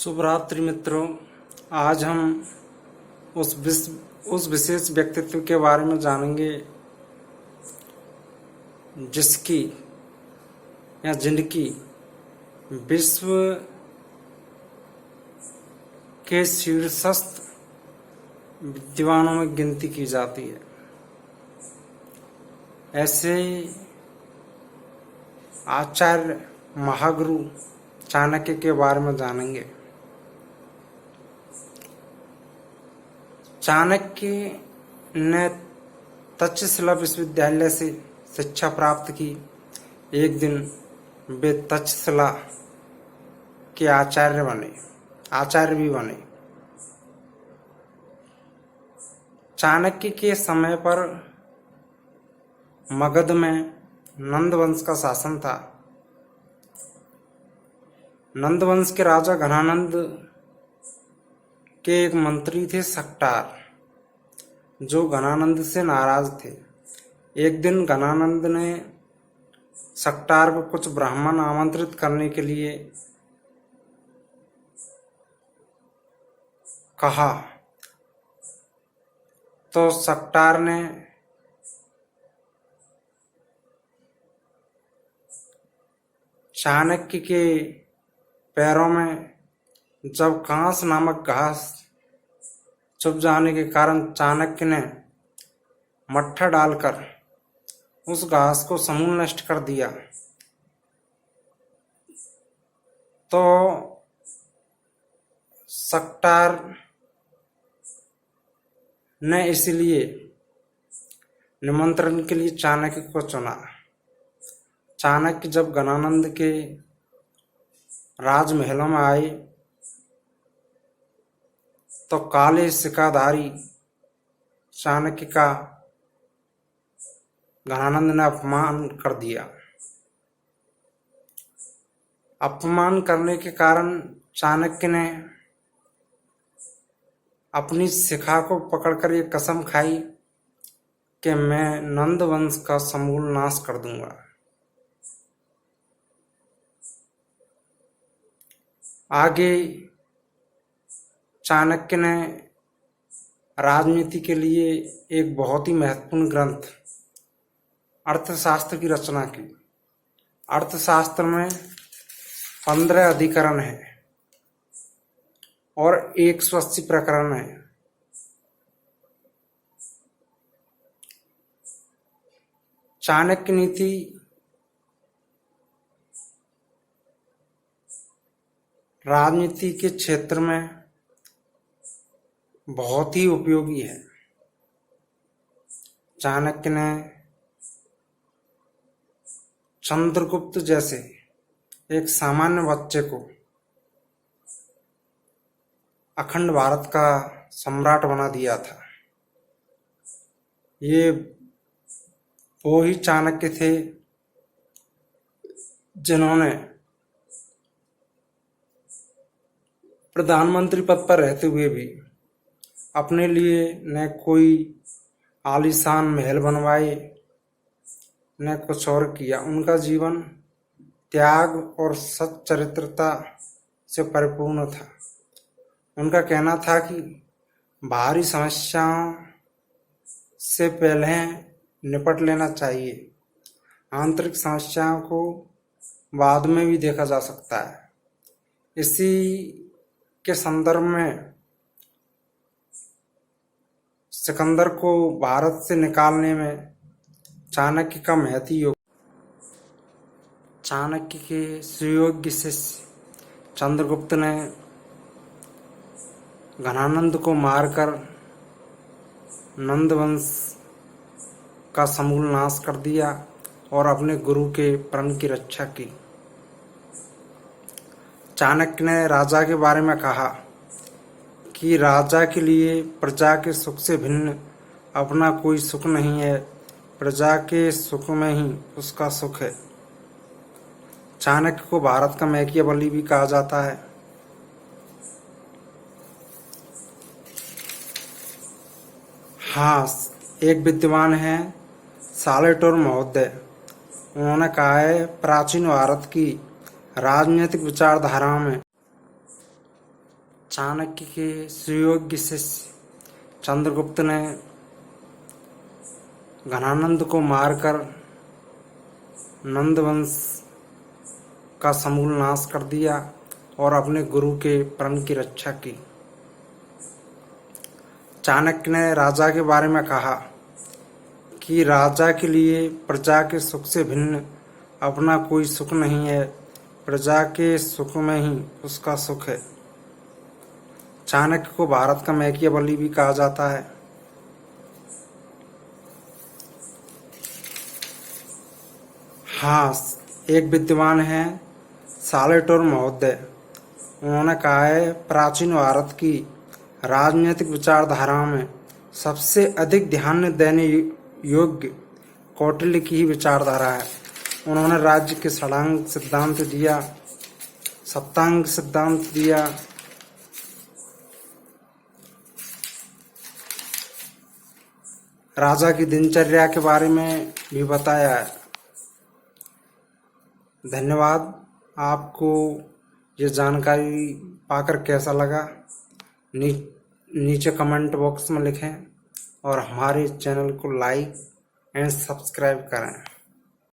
शुभ रात्रि मित्रों। आज हम उस विशेष व्यक्तित्व के बारे में जानेंगे जिसकी या जिनकी विश्व के शीर्षस्थ विद्वानों में गिनती की जाती है। ऐसे आचार्य महागुरु चाणक्य के बारे में जानेंगे। चाणक्य ने तक्षशिला विश्वविद्यालय से शिक्षा प्राप्त की। एक दिन वे तक्षशिला के आचार्य भी बने। चाणक्य के समय पर मगध में नंद वंश का शासन था। नंद वंश के राजा घनानंद के एक मंत्री थे सक्टार, जो घनानंद से नाराज थे। एक दिन घनानंद ने सक्टार को कुछ ब्राह्मण आमंत्रित करने के लिए कहा, तो सक्टार ने चाणक्य के पैरों में जब कांस नामक घास चुभ जाने के कारण चाणक्य ने मट्ठा डालकर उस घास को समूल नष्ट कर दिया। तो सक्टार ने इसलिए निमंत्रण के लिए चाणक्य को चुना। चाणक्य जब घनानंद के राजमहलों में आए तो काले सिक्काधारी चाणक्य का घनानंद ने अपमान कर दिया। अपमान करने के कारण चाणक्य ने अपनी शिखा को पकड़कर ये कसम खाई कि मैं नंद वंश का समूल नाश कर दूंगा। आगे चाणक्य ने राजनीति के लिए एक बहुत ही महत्वपूर्ण ग्रंथ अर्थशास्त्र की रचना की। अर्थशास्त्र में 15 अधिकरण है और 180 प्रकरण है। चाणक्य नीति राजनीति के क्षेत्र में बहुत ही उपयोगी है। चाणक्य ने चंद्रगुप्त जैसे एक सामान्य बच्चे को अखंड भारत का सम्राट बना दिया था। ये वो ही चाणक्य थे जिन्होंने प्रधानमंत्री पद पर रहते हुए भी अपने लिए न कोई आलीशान महल बनवाए न कुछ और किया। उनका जीवन त्याग और सच्चरित्रता से परिपूर्ण था। उनका कहना था कि बाहरी समस्याओं से पहले निपट लेना चाहिए, आंतरिक समस्याओं को बाद में भी देखा जा सकता है। इसी के संदर्भ में सिकंदर को भारत से निकालने में चाणक्य का महती योग। चाणक्य के सुयोग्य शिष्य चंद्रगुप्त ने घनानंद को मारकर नंद वंश का समूल नाश कर दिया और अपने गुरु के प्रण की रक्षा की। चाणक्य ने राजा के बारे में कहा कि राजा के लिए प्रजा के सुख से भिन्न अपना कोई सुख नहीं है, प्रजा के सुख में ही उसका सुख है। चाणक्य को भारत का मैकियावेली भी कहा जाता है। हाँ, एक विद्वान है सालेटोर महोदय। उन्होंने कहा है प्राचीन भारत की राजनीतिक विचारधारा में चाणक्य के सुयोग्य शिष्य चंद्रगुप्त ने घनानंद को मारकर नंद वंश का समूल नाश कर दिया और अपने गुरु के प्रण की रक्षा की। चाणक्य ने राजा के बारे में कहा कि राजा के लिए प्रजा के सुख से भिन्न अपना कोई सुख नहीं है, प्रजा के सुख में ही उसका सुख है। चाणक्य को भारत का मैकियावेली भी कहा जाता है। हाँ, एक विद्वान है सालेटोर महोदय, उन्होंने कहा है प्राचीन भारत की राजनीतिक विचारधारा में सबसे अधिक ध्यान देने योग्य कौटिल्य की ही विचारधारा है। उन्होंने राज्य के षडांग सिद्धांत दिया, सप्तांग सिद्धांत दिया, राजा की दिनचर्या के बारे में भी बताया है। धन्यवाद। आपको ये जानकारी पाकर कैसा लगा नीचे कमेंट बॉक्स में लिखें और हमारे चैनल को लाइक एंड सब्सक्राइब करें।